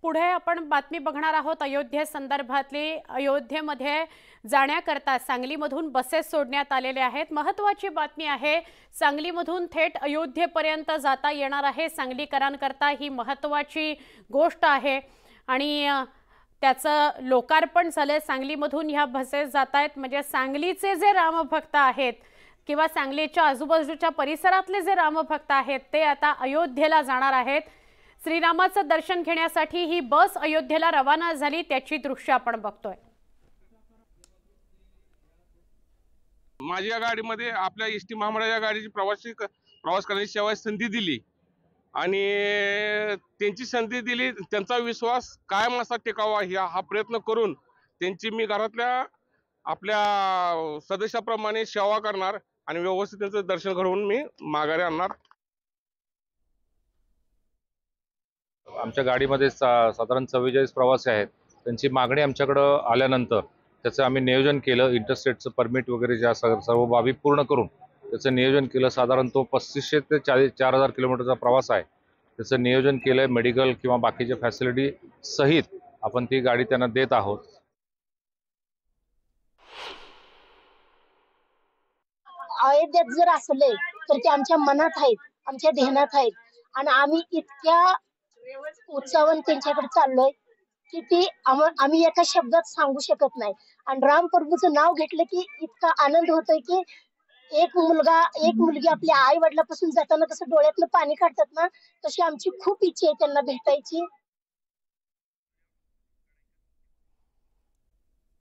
पुढे आपण बातमी बघणार आहोत अयोध्ये संदर्भातली। अयोध्येमध्ये जाण्याकरता सांगलीमधून बसेस सोडण्यात आलेले आहेत। महत्त्वाची बातमी आहे, सांगलीमधून थेट अयोध्येपर्यंत जाता येणार आहे। सांगलीकरांकरता ही महत्त्वाची गोष्ट आहे आणि त्याचं लोकार्पण झाले। सांगलीमधून ह्या बसेस जात आहेत, म्हणजे सांगलीचे जे रामभक्त आहेत किंवा सांगलीच्या आजूबाजूच्या परिसरातले जे रामभक्त आहेत ते आता अयोध्येला जाणार आहेत। श्रीरामाचं दर्शन घेण्यासाठी ही बस अयोध्येला रवाना झाली, त्याची दृश्य आपण बघतोय। माझ्या गाडीमध्ये आपल्या एसटी महामंडळाच्या गाडीची प्रवास करण्याची सेवा संधी दिली आणि त्यांची संधी दिली, त्यांचा विश्वास कायम असा टिकावा हा प्रयत्न करून त्यांची मी घरातल्या आपल्या सदस्याप्रमाणे सेवा करणार आणि व्यवस्थित त्यांचं दर्शन घडवून मी माघारी आणणार। आमच्या गाडीमध्ये साधारण 44 प्रवासी आहेत। त्यांची मागणी आमच्याकडे आल्यानंतर त्याचं आम्ही नियोजन केलं। इंटरस्टेटचं परमिट वगैरे ज्या सर्व बाबी पूर्ण करून त्याचं नियोजन केलं। साधारण तो 3500 ते 4000 किलोमीटरचा प्रवास आहे। त्याचं नियोजन केलं, मेडिकल किंवा बाकीच्या फॅसिलिटी सहित आपण ती गाडी त्यांना देत आहोत। अयोध्येत जर असले तर ते आमच्या मनात आहेत, आमच्या ध्यानात आहेत आणि आम्ही इतक्या उत्साहाने त्यांच्याकडे चाललोय की ती आम्ही एका शब्दात सांगू शकत नाही। आणि राम प्रभूचं नाव घेतलं की इतका आनंद होतोय की एक मुलगी आपल्या आई वडिलापासून जाताना कसं डोळ्यातलं पाणी काढतात ना, तशी आमची खूप इच्छा आहे त्यांना भेटायची।